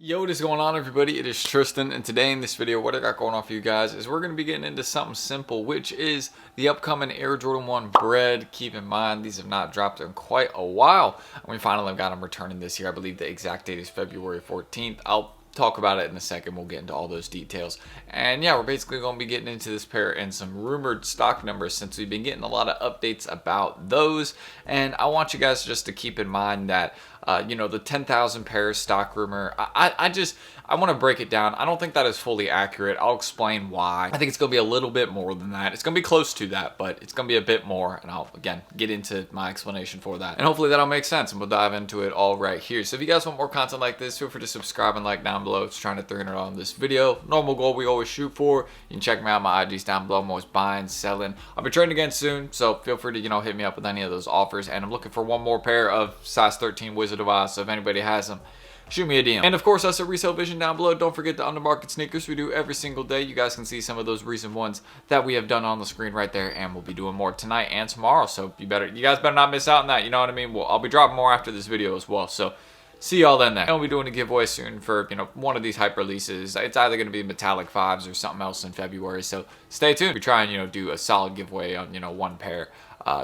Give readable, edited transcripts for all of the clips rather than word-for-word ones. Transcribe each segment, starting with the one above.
Yo, what is going on, everybody? It is Tristan, and today in this video, what I got going on for you guys is we're going to be getting into something simple, which is the upcoming Air Jordan 1 Bred. Keep in mind, these have not dropped in quite a while, and we finally got them returning this year. I believe the exact date is February 14th. I'll talk about it in a second. We'll get into all those details. And yeah, we're basically going to be getting into this pair and some rumored stock numbers since we've been getting a lot of updates about those. And I want you guys just to keep in mind that the 10,000 pairs stock rumor, I want to break it down. I don't think that is fully accurate. I'll explain why. I think it's going to be a little bit more than that. It's going to be close to that, but it's going to be a bit more. And I'll, again, get into my explanation for that. And hopefully that'll make sense, and we'll dive into it all right here. So if you guys want more content like this, feel free to subscribe and like down below. It's trying to 300 on this video. Normal goal we always shoot for. You can check me out. My IG's down below. I'm always buying, selling. I'll be trading again soon, so feel free to, hit me up with any of those offers. And I'm looking for one more pair of size 13 Wizard of Oz, so if anybody has them, shoot me a DM. And of course, that's a Resell Vision down below. Don't forget the undermarket sneakers we do every single day. You guys can see some of those recent ones that we have done on the screen right there, and we'll be doing more tonight and tomorrow. So you guys better not miss out on that. You know what I mean? Well, I'll be dropping more after this video as well. So see y'all then. And we'll be doing a giveaway soon for one of these hype releases. It's either going to be metallic 5s or something else in February. So stay tuned. We try and do a solid giveaway on one pair.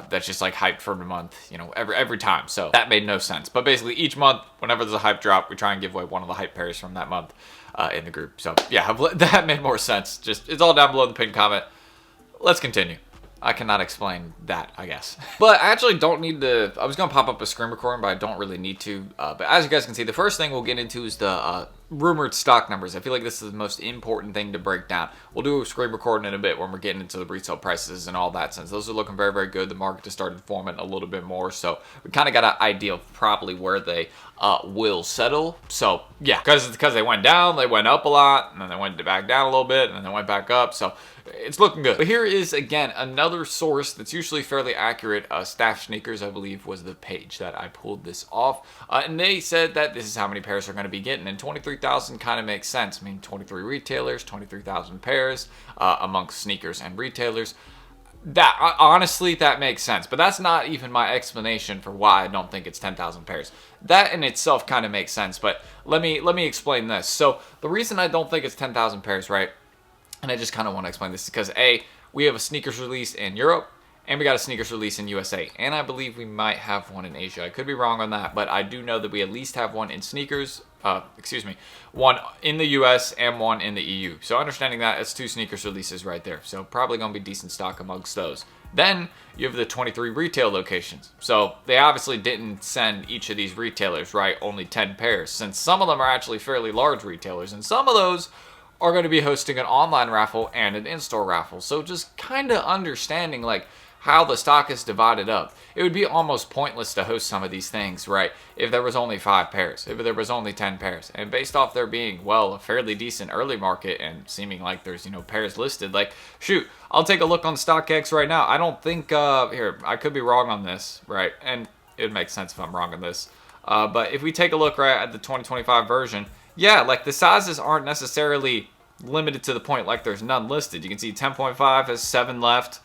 That's just like hyped for the month, every time. So that made no sense. But basically each month, whenever there's a hype drop, we try and give away one of the hype pairs from that month in the group. So yeah, that made more sense. It's all down below in the pinned comment. Let's continue. I cannot explain that, I guess. But I actually don't need to. I was going to pop up a screen recording, but I don't really need to. But as you guys can see, the first thing we'll get into is the rumored stock numbers. I feel like this is the most important thing to break down. We'll do a screen recording in a bit when we're getting into the retail prices and all that, since those are looking very, very good. The market has started forming a little bit more, so we kind of got an idea of probably where they will settle. So yeah, because they went down, they went up a lot, and then they went back down a little bit, and then they went back up. So it's looking good. But here is, again, another source that's usually fairly accurate. Staff Sneakers, I believe, was the page that I pulled this off. And they said that this is how many pairs they're going to be getting. And 23,000 kind of makes sense. I mean, 23 retailers, 23,000 pairs amongst sneakers and retailers. Honestly, that makes sense. But that's not even my explanation for why I don't think it's 10,000 pairs. That in itself kind of makes sense. But let me explain this. So the reason I don't think it's 10,000 pairs, right? And I just kind of want to explain this because A, we have a sneakers release in Europe, and we got a sneakers release in USA. And I believe we might have one in Asia. I could be wrong on that, but I do know that we at least have one in sneakers, one in the US and one in the EU. So understanding that, it's 2 sneakers releases right there. So probably going to be decent stock amongst those. Then you have the 23 retail locations. So they obviously didn't send each of these retailers, right, only 10 pairs, since some of them are actually fairly large retailers, and some of those are going to be hosting an online raffle and an in-store raffle. So just kind of understanding like how the stock is divided up. It would be almost pointless to host some of these things, right, if there was only 5 pairs, if there was only 10 pairs. And based off there being, well, a fairly decent early market and seeming like there's, pairs listed, like, shoot, I'll take a look on StockX right now. I don't think, here, I could be wrong on this, right, and it would make sense if I'm wrong on this. But if we take a look right at the 2025 version, yeah, like the sizes aren't necessarily limited to the point like there's none listed. You can see 10.5 has 7 left,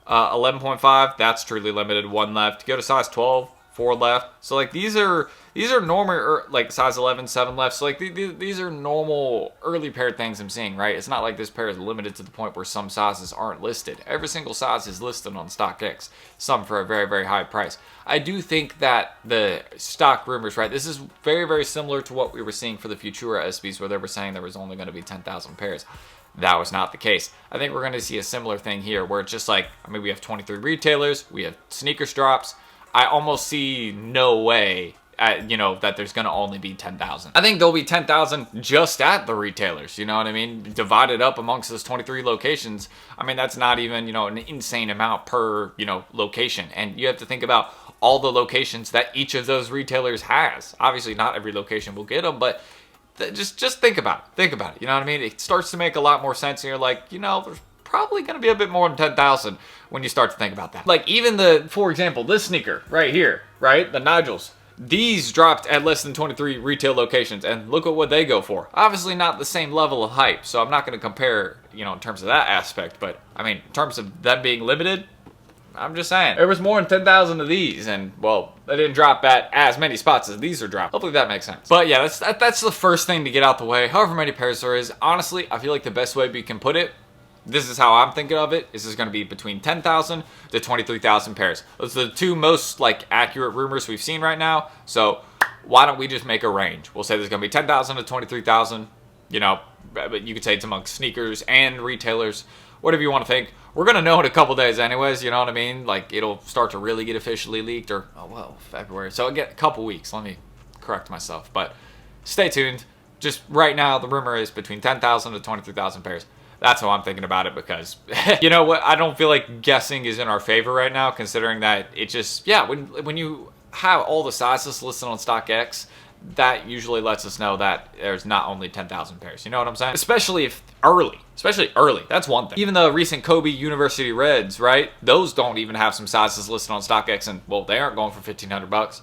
11.5, that's truly limited, 1 left. Go to size 12, 4 left. So like these are normal, like size 11, 7 left. So like these are normal early pair things I'm seeing, right? It's not like this pair is limited to the point where some sizes aren't listed. Every single size is listed on StockX, some for a very, very high price. I do think that the stock rumors, right, this is very, very similar to what we were seeing for the Futura SBs, where they were saying there was only going to be 10,000 pairs. That was not the case. I think we're going to see a similar thing here, where it's just like, we have 23 retailers, we have sneakers drops. I almost see no way, that there's going to only be 10,000. I think there'll be 10,000 just at the retailers, you know what I mean? Divided up amongst those 23 locations. I mean, that's not even, an insane amount per, location. And you have to think about all the locations that each of those retailers has. Obviously, not every location will get them, but just think about it. Think about it. You know what I mean? It starts to make a lot more sense, and you're like, there's probably going to be a bit more than 10,000 when you start to think about that. Like even for example, this sneaker right here, right? The Nigels. These dropped at less than 23 retail locations, and look at what they go for. Obviously not the same level of hype, so I'm not going to compare, in terms of that aspect, but I mean, in terms of them being limited, I'm just saying. There was more than 10,000 of these, and, well, they didn't drop at as many spots as these are dropped. Hopefully that makes sense. But yeah, that's the first thing to get out the way. However many pairs there is, honestly, I feel like the best way we can put it, this is how I'm thinking of it. This is going to be between 10,000 to 23,000 pairs. Those are the two most, like, accurate rumors we've seen right now. So why don't we just make a range? We'll say there's going to be 10,000 to 23,000, you know, but you could say it's amongst sneakers and retailers, whatever you want to think. We're going to know in a couple days anyways, you know what I mean? Like, it'll start to really get officially leaked, or, oh, well, February. So again, a couple weeks. Let me correct myself. But stay tuned. Just right now, the rumor is between 10,000 to 23,000 pairs. That's how I'm thinking about it, because, you know what? I don't feel like guessing is in our favor right now, considering that it just, yeah, when you have all the sizes listed on StockX, that usually lets us know that there's not only 10,000 pairs. You know what I'm saying? Especially early. That's one thing. Even the recent Kobe University Reds, right? Those don't even have some sizes listed on StockX, and, well, they aren't going for $1,500.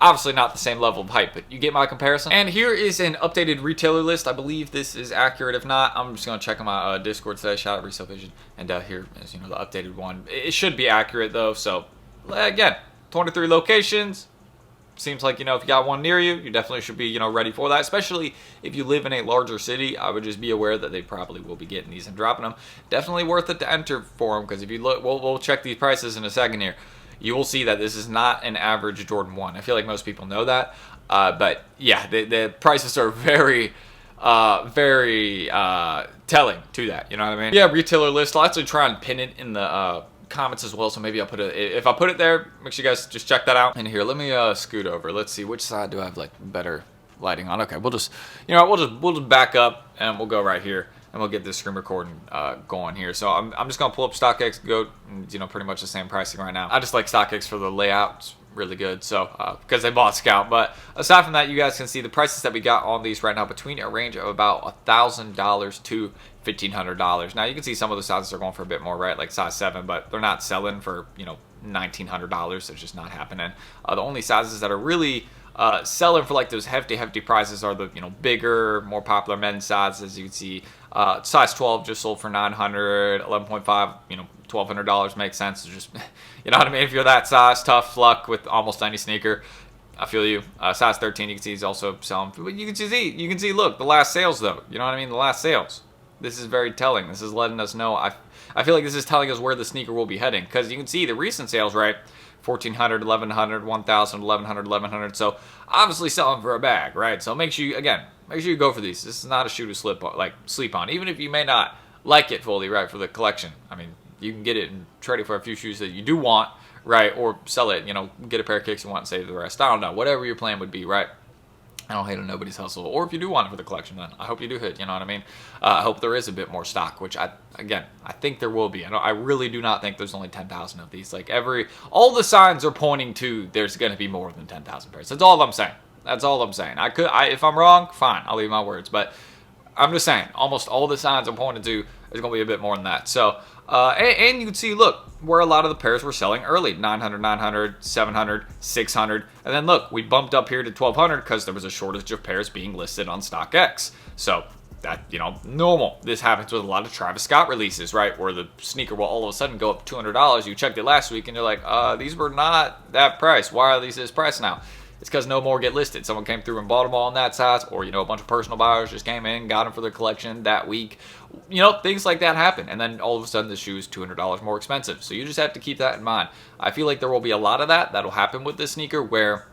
Obviously not the same level of hype, but you get my comparison. And here is an updated retailer list. I believe this is accurate. If not, I'm just going to check on my Discord today. Shout out Resell Vision. And here is, you know, the updated one. It should be accurate, though. So, again, 23 locations. Seems like, you know, if you got one near you, you definitely should be, you know, ready for that. Especially if you live in a larger city, I would just be aware that they probably will be getting these and dropping them. Definitely worth it to enter for them, because if you look, we'll check these prices in a second here. You will see that this is not an average Jordan 1. I feel like most people know that. But yeah, the prices are very telling to that. You know what I mean? Yeah, retailer list. I'll actually try and pin it in the comments as well. So maybe I'll put it, if I put it there, make sure you guys just check that out. And here, let me scoot over. Let's see, which side do I have like better lighting on? Okay, we'll just, you know, we'll just back up and we'll go right here. And we'll get this screen recording going here. So I'm just going to pull up StockX, go, you know, pretty much the same pricing right now. I just like StockX for the layout. It's really good. So, because they bought Scout. But aside from that, you guys can see the prices that we got on these right now between a range of about $1,000 to $1,500. Now, you can see some of the sizes are going for a bit more, right? Like size 7, but they're not selling for, you know, $1,900. It's just not happening. The only sizes that are really selling for like those hefty prices are the, you know, bigger, more popular men's sizes. You can see size 12 just sold for $900, 11.5, you know, $1,200 makes sense. It's just, you know what I mean? If you're that size, tough luck with almost any sneaker. I feel you. Size 13, you can see, is also selling. But you can see, look, the last sales though. You know what I mean? The last sales. This is very telling. This is letting us know. I feel like this is telling us where the sneaker will be heading, because you can see the recent sales, right? 1,400, 1,100, 1,000, 1,100, 1,100. So obviously selling for a bag, right? So make sure you go for these. This is not a shoe to sleep on, even if you may not like it fully, right? For the collection, I mean, you can get it and trade it for a few shoes that you do want, right? Or sell it, you know, get a pair of kicks you want and save the rest. I don't know, whatever your plan would be, right? I don't hate on nobody's hustle. Or if you do want it for the collection, then I hope you do hit, you know what I mean? I hope there is a bit more stock, which I think there will be. I really do not think there's only 10,000 of these. Like all the signs are pointing to there's going to be more than 10,000 pairs. That's all I'm saying. If I'm wrong, fine, I'll leave my words. But I'm just saying, almost all the signs are pointing to there's going to be a bit more than that. So, and you can see, look, where a lot of the pairs were selling early, 900, 900, 700, 600. And then look, we bumped up here to 1,200 because there was a shortage of pairs being listed on StockX. So that, you know, normal. This happens with a lot of Travis Scott releases, right? Where the sneaker will all of a sudden go up $200. You checked it last week and you're like, these were not that price. Why are these this price now? It's because no more get listed. Someone came through and bought them all in that size, or, you know, a bunch of personal buyers just came in, got them for their collection that week. You know, things like that happen. And then all of a sudden the shoe is $200 more expensive. So you just have to keep that in mind. I feel like there will be a lot of that that'll happen with this sneaker, where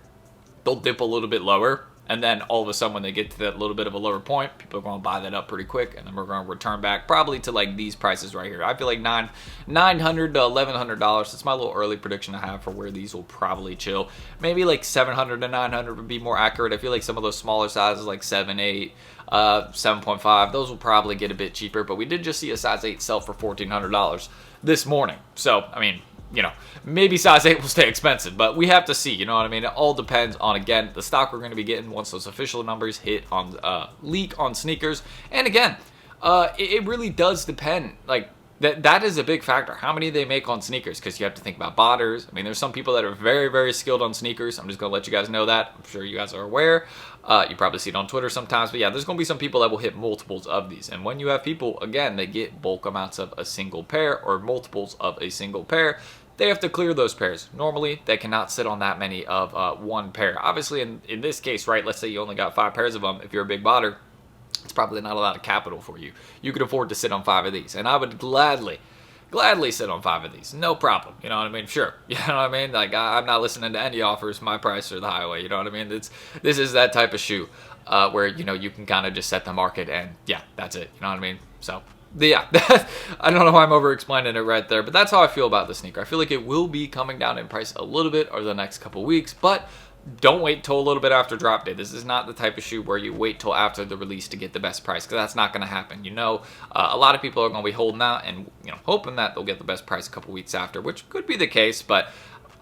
they'll dip a little bit lower. And then all of a sudden when they get to that little bit of a lower point, people are going to buy that up pretty quick. And then we're going to return back probably to like these prices right here. I feel like $900 to $1,100. That's my little early prediction I have for where these will probably chill. Maybe like $700 to $900 would be more accurate. I feel like some of those smaller sizes like 7, 8, 7.5, those will probably get a bit cheaper. But we did just see a size 8 sell for $1,400 this morning. So, I mean, you know, maybe size 8 will stay expensive, but we have to see, you know what I mean? It all depends on, again, the stock we're going to be getting once those official numbers hit on leak on sneakers. And again, it really does depend. Like, that is a big factor. How many they make on sneakers? Because you have to think about botters. I mean, there's some people that are very, very skilled on sneakers. I'm just going to let you guys know that. I'm sure you guys are aware. You probably see it on Twitter sometimes. But yeah, there's going to be some people that will hit multiples of these. And when you have people, again, they get bulk amounts of a single pair or multiples of a single pair, they have to clear those pairs. Normally, they cannot sit on that many of one pair. Obviously, in this case, right, let's say you only got 5 pairs of them. If you're a big botter, it's probably not a lot of capital for you. You could afford to sit on 5 of these, and I would gladly sit on 5 of these, no problem. You know what I mean? Sure. You know what I mean? Like, I'm not listening to any offers. My price or the highway. You know what I mean? This is that type of shoe where, you know, you can kind of just set the market and yeah, that's it. You know what I mean? So yeah, I don't know why I'm over explaining it right there, but that's how I feel about the sneaker. I feel like it will be coming down in price a little bit over the next couple weeks, but don't wait till a little bit after drop day. This is not the type of shoe where you wait till after the release to get the best price, because that's not going to happen. You know, a lot of people are going to be holding out and, you know, hoping that they'll get the best price a couple weeks after, which could be the case, but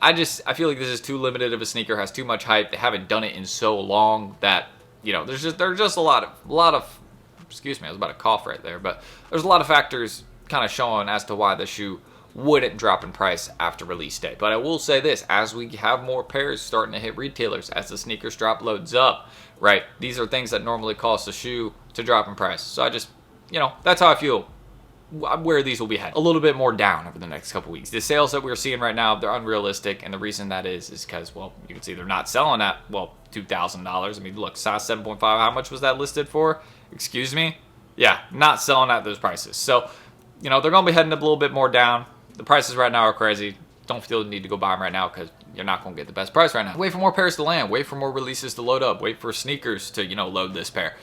I feel like this is too limited of a sneaker, has too much hype. They haven't done it in so long that, you know, there's just a lot of excuse me, I was about to cough right there, but there's a lot of factors kind of showing as to why the shoe wouldn't drop in price after release day. But I will say this, as we have more pairs starting to hit retailers, as the sneakers drop loads up, right, these are things that normally cause the shoe to drop in price. So I just, you know, that's how I feel where these will be headed. A little bit more down over the next couple weeks. The sales that we're seeing right now, they're unrealistic, and the reason that is because, well, you can see they're not selling at, well, $2,000. I mean, look, size 7.5, how much was that listed for? Excuse me? Yeah, not selling at those prices. So, you know, they're going to be heading a little bit more down. The prices right now are crazy. Don't feel the need to go buy them right now because you're not going to get the best price right now. Wait for more pairs to land. Wait for more releases to load up. Wait for sneakers to, you know, load this pair.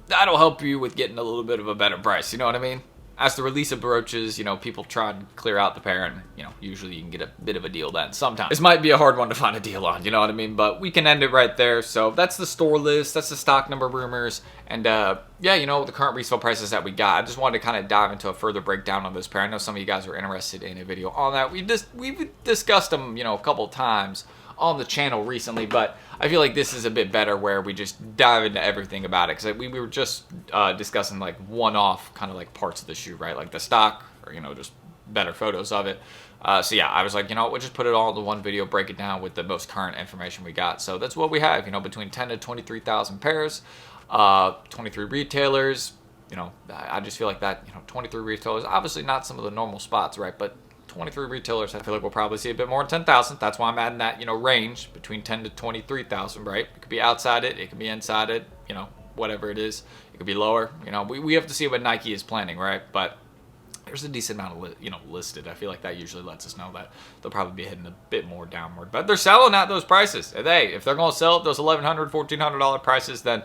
That'll help you with getting a little bit of a better price. You know what I mean? As the release approaches, you know, people try and clear out the pair, and, you know, usually you can get a bit of a deal then. Sometimes this might be a hard one to find a deal on, you know what I mean? But we can end it right there. So that's the store list. That's the stock number rumors. And yeah, you know, the current resale prices that we got. I just wanted to kind of dive into a further breakdown on this pair. I know some of you guys are interested in a video on that. We've discussed them, you know, a couple times on the channel recently, but I feel like this is a bit better where we just dive into everything about it, because we were just discussing like one-off kind of like parts of the shoe, right? Like the stock, or, you know, just better photos of it. So yeah, I was like, you know, we'll just put it all into one video, break it down with the most current information we got. So that's what we have, you know, between 10 to 23,000 pairs, 23 retailers. You know, I just feel like that, you know, 23 retailers, obviously not some of the normal spots, right? But 23 retailers, I feel like we'll probably see a bit more than 10,000. That's why I'm adding that, you know, range between 10 to 23,000, right? It could be outside it, it could be inside it, you know, whatever it is. It could be lower. You know, we have to see what Nike is planning, right? But there's a decent amount of, you know, listed. I feel like that usually lets us know that they'll probably be hitting a bit more downward. But they're selling at those prices. If they're going to sell at those $1,100, $1,400 prices, then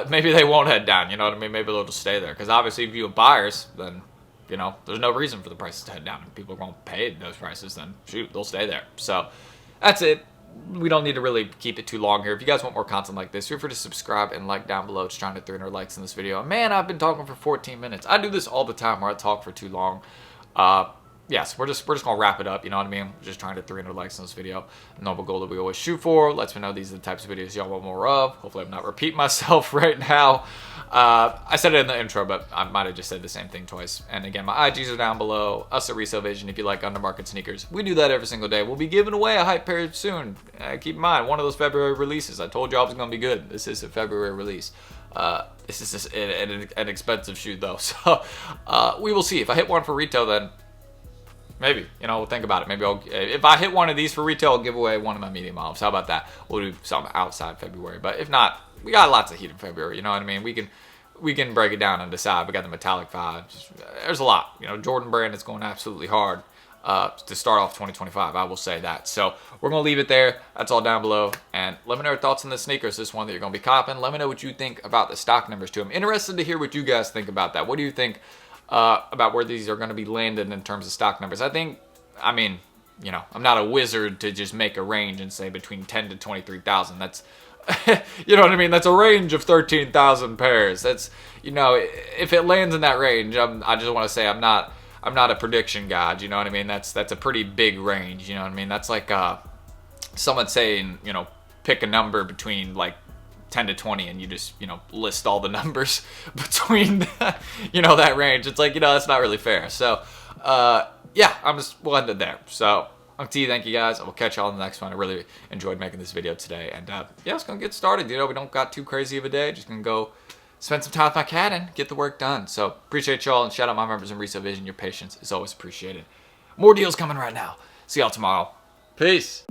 maybe they won't head down. You know what I mean? Maybe they'll just stay there. Because obviously, if you have buyers, then, you know, there's no reason for the prices to head down. If people are going to pay those prices, then shoot, they'll stay there. So that's it. We don't need to really keep it too long here. If you guys want more content like this, feel free to subscribe and like down below. Just trying to hit 300 likes in this video. And man, I've been talking for 14 minutes. I do this all the time where I talk for too long. Yes, we're just gonna wrap it up. You know what I mean? We're just trying to hit 300 likes in this video. Noble goal that we always shoot for. Lets me know these are the types of videos y'all want more of. Hopefully, I'm not repeating myself right now. I said it in the intro, but I might have just said the same thing twice. And again, my IGs are down below. Us at Resell Vision if you like undermarket sneakers. We do that every single day. We'll be giving away a hype pair soon. Keep in mind, one of those February releases. I told y'all it was gonna be good. This is a February release. This is just an expensive shoe though. So we will see. If I hit one for retail, then maybe, you know, we'll think about it. Maybe if I hit one of these for retail, I'll give away one of my medium olives. How about that? We'll do something outside February. But if not, we got lots of heat in February. You know what I mean? We can break it down and decide. We got the metallic 5. There's a lot. You know, Jordan Brand is going absolutely hard to start off 2025. I will say that. So we're going to leave it there. That's all down below. And let me know your thoughts on the sneakers. This one that you're going to be copping. Let me know what you think about the stock numbers too. I'm interested to hear what you guys think about that. What do you think about where these are going to be landed in terms of stock numbers? I mean, you know, I'm not a wizard to just make a range and say between 10 to 23,000. That's, you know what I mean? That's a range of 13,000 pairs. That's, you know, if it lands in that range, I just want to say I'm not a prediction god. You know what I mean? That's a pretty big range. You know what I mean? That's like someone saying, you know, pick a number between like 10 to 20 and you just, you know, list all the numbers between, you know, that range. It's like, you know, that's not really fair. So, yeah, we'll end it there. So, thank you guys. I will catch y'all in the next one. I really enjoyed making this video today. And, yeah, it's going to get started. You know, we don't got too crazy of a day. Just going to go spend some time with my cat and get the work done. So, appreciate y'all and shout out my members in Resell Vision. Your patience is always appreciated. More deals coming right now. See y'all tomorrow. Peace.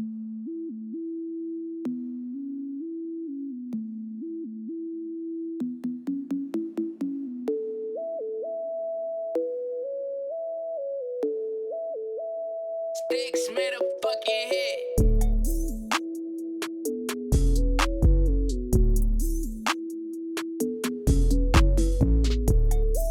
Sticks made a